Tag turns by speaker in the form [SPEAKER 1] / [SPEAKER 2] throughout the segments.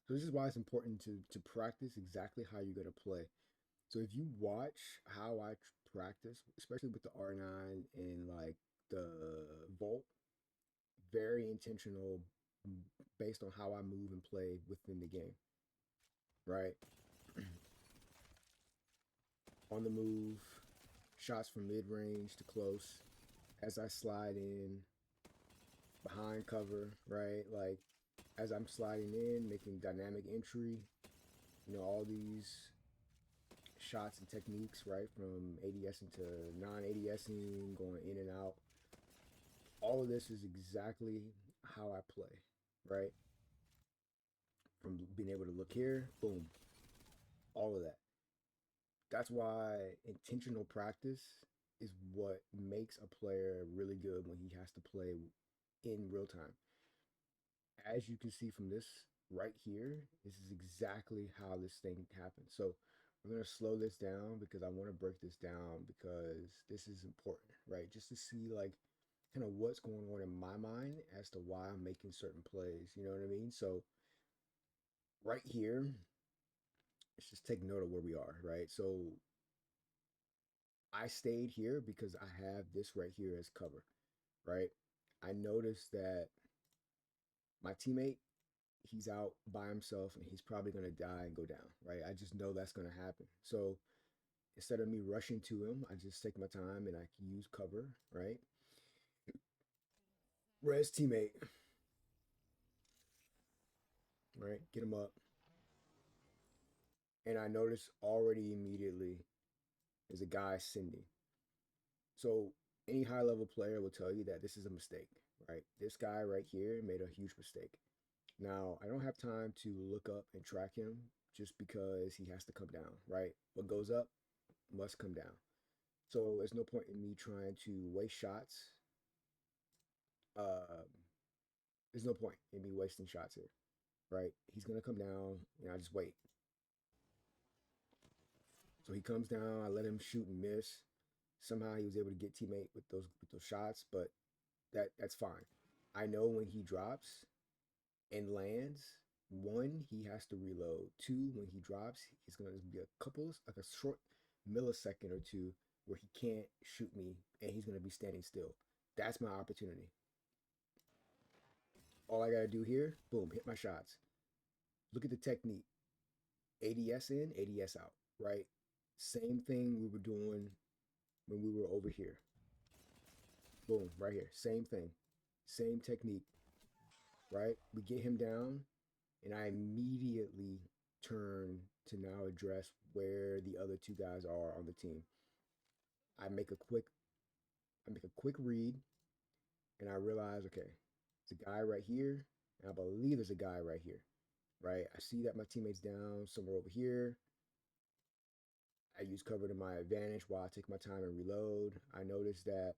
[SPEAKER 1] So this is why it's important to practice exactly how you're gonna play. So if you watch how I practice, especially with the R9 and like the Volt, very intentional based on how I move and play within the game, right? On the move, shots from mid range to close, as I slide in behind cover, right? Like as I'm sliding in, making dynamic entry, all these shots and techniques, right? From ADS into non ADSing, going in and out. All of this is exactly how I play, right? From being able to look here, boom, all of that. That's why intentional practice is what makes a player really good when he has to play in real time. As you can see from this right here, this is exactly how this thing happens. So we're going to slow this down because I want to break this down because this is important, right? Just to see like kind of what's going on in my mind as to why I'm making certain plays. You know what I mean? So right here, let's just take note of where we are, right? So I stayed here because I have this right here as cover, right? I noticed that my teammate, he's out by himself and he's probably going to die and go down, right? I just know that's going to happen. So instead of me rushing to him, I just take my time and I can use cover, right? Res teammate, right? Get him up. And I notice already immediately there's a guy sending. So any high level player will tell you that this is a mistake, right? This guy right here made a huge mistake. Now, I don't have time to look up and track him just because he has to come down, right? What goes up must come down. So there's no point in me trying to waste shots. Uh, there's no point in me wasting shots here, right? He's gonna come down, and I just wait. So he comes down. I let him shoot and miss. Somehow he was able to get teammate with those shots, but that's fine. I know when he drops and lands, one, he has to reload. Two, when he drops, he's gonna be a couple, like a short millisecond or two where he can't shoot me and he's gonna be standing still. That's my opportunity. All I gotta do here, boom, hit my shots. Look at the technique. ADS in, ADS out, right? Same thing we were doing when we were over here. Boom, right here. Same thing. Same technique, right? We get him down, and I immediately turn to now address where the other two guys are on the team. I make a quick I make a quick read and I realize, okay, there's a guy right here, and I believe there's a guy right here, right? I see that my teammate's down somewhere over here. I use cover to my advantage while I take my time and reload. I notice that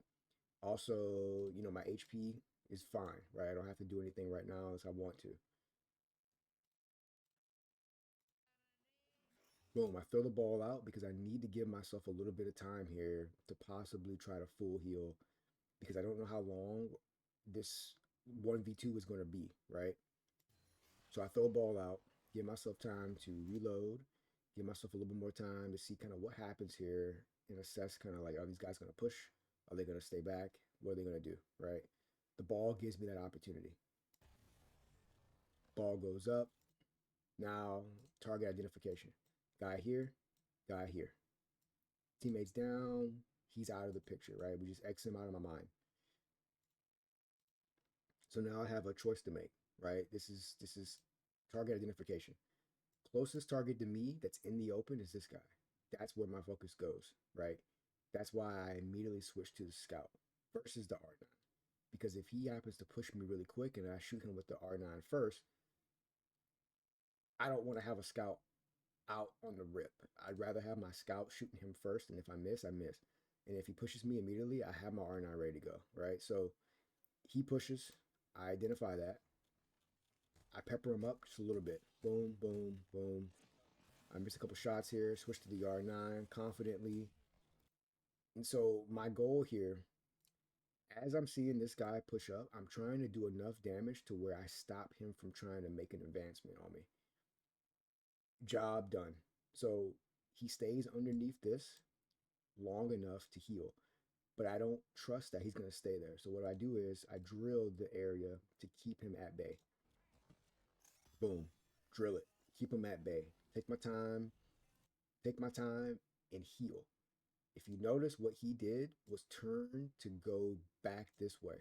[SPEAKER 1] also, my HP is fine, right? I don't have to do anything right now unless I want to. Boom, I throw the ball out because I need to give myself a little bit of time here to possibly try to full heal because I don't know how long this 1v2 is going to be, right? So I throw a ball out, give myself time to reload, give myself a little bit more time to see kind of what happens here and assess kind of like, are these guys going to push? Are they going to stay back? What are they going to do, right? The ball gives me that opportunity. Ball goes up. Now, target identification. Guy here, guy here. Teammates down, he's out of the picture, right? We just X him out of my mind. So now I have a choice to make, right? This is target identification. Closest target to me that's in the open is this guy. That's where my focus goes, right? That's why I immediately switch to the scout versus the R9. Because if he happens to push me really quick and I shoot him with the R9 first, I don't want to have a scout out on the rip. I'd rather have my scout shooting him first, and if I miss, I miss. And if he pushes me immediately, I have my R9 ready to go, right? So he pushes, I identify that, I pepper him up just a little bit. Boom, boom, boom. I miss a couple shots here, switch to the R9 confidently. And so my goal here, as I'm seeing this guy push up, I'm trying to do enough damage to where I stop him from trying to make an advancement on me. Job done. So he stays underneath this long enough to heal, but I don't trust that he's going to stay there. So what I do is I drill the area to keep him at bay. Boom, drill it, keep him at bay. Take my time, and heal. If you notice, what he did was turn to go back this way.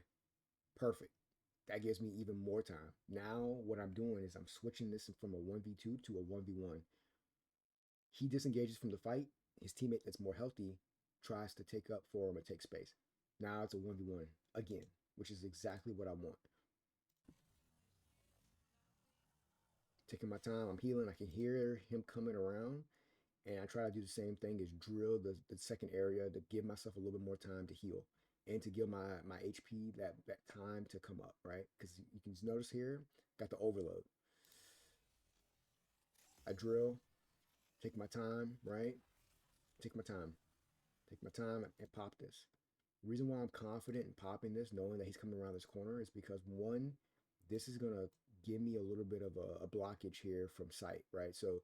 [SPEAKER 1] Perfect. That gives me even more time. Now, what I'm doing is I'm switching this from a 1v2 to a 1v1. He disengages from the fight. His teammate that's more healthy tries to take up for him or take space. Now it's a 1v1 again, which is exactly what I want. Taking my time, I'm healing. I can hear him coming around. And I try to do the same thing is drill the second area to give myself a little bit more time to heal and to give my HP that time to come up, right? Because you can notice here, got the overload. I drill, take my time, right? Take my time. Take my time and pop this. The reason why I'm confident in popping this, knowing that he's coming around this corner, is because one, this is gonna give me a little bit of a blockage here from sight, right? So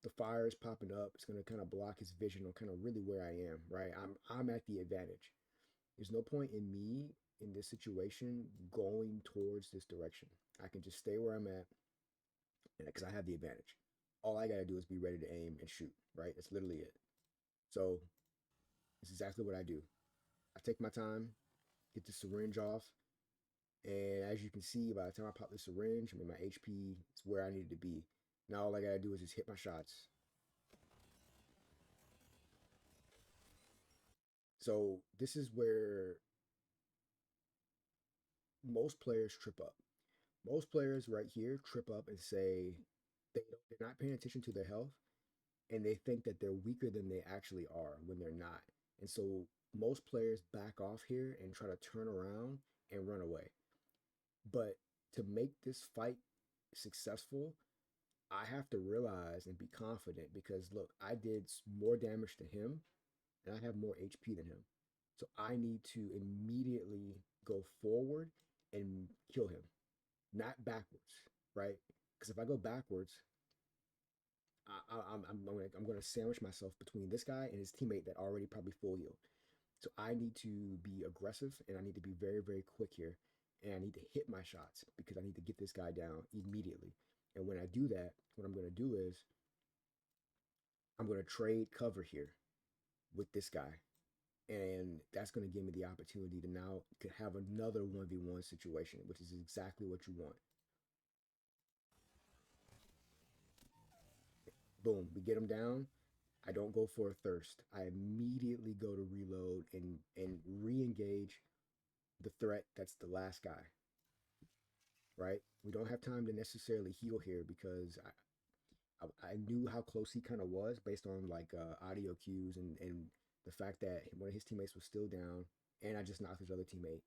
[SPEAKER 1] the fire is popping up. It's gonna kind of block his vision on kind of really where I am, right? I'm at the advantage. There's no point in me in this situation going towards this direction. I can just stay where I'm at, and because I have the advantage. All I gotta do is be ready to aim and shoot, right? That's literally it. So it's exactly what I do. I take my time, get the syringe off, and as you can see, by the time I pop the syringe, I mean my HP is where I need to be. Now all I gotta do is just hit my shots. So this is where most players trip up. Most players right here trip up and say they're not paying attention to their health, and they think that they're weaker than they actually are when they're not. And so most players back off here and try to turn around and run away. But to make this fight successful, I have to realize and be confident because look, I did more damage to him and I have more HP than him. So I need to immediately go forward and kill him, not backwards, right? Because if I go backwards, I'm going to sandwich myself between this guy and his teammate that already probably full healed. So I need to be aggressive and I need to be very, very quick here. And I need to hit my shots because I need to get this guy down immediately. And when I do that, what I'm going to do is I'm going to trade cover here with this guy. And that's going to give me the opportunity to now have another 1v1 situation, which is exactly what you want. Boom, we get him down. I don't go for a thirst. I immediately go to reload and re-engage the threat that's the last guy, right? We don't have time to necessarily heal here because I knew how close he kind of was based on like audio cues and the fact that one of his teammates was still down and I just knocked his other teammate.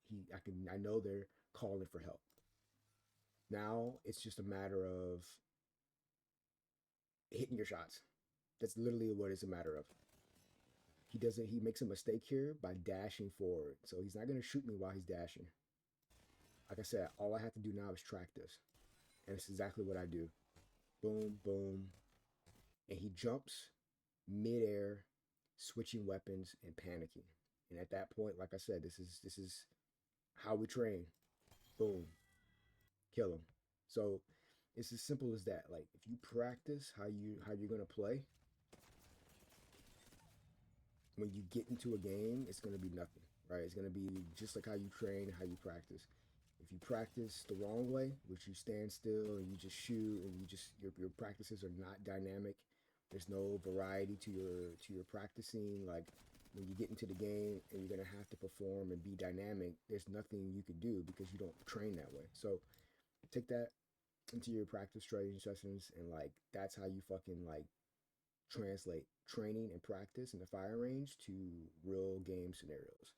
[SPEAKER 1] I know they're calling for help. Now it's just a matter of hitting your shots. That's literally what it's a matter of. He makes a mistake here by dashing forward. So he's not gonna shoot me while he's dashing. Like I said, all I have to do now is track this. And it's exactly what I do. Boom, boom. And he jumps midair, switching weapons and panicking. And at that point, like I said, this is how we train. Boom, kill him. So it's as simple as that. Like if you practice how you're gonna play, when you get into a game, it's gonna be nothing, right? It's gonna be just like how you train, how you practice. If you practice the wrong way, which you stand still and you just shoot and your practices are not dynamic, there's no variety to your practicing. Like when you get into the game and you're gonna have to perform and be dynamic, there's nothing you can do because you don't train that way. So take that into your practice training sessions and like that's how you fucking like translate training and practice in the fire range to real game scenarios.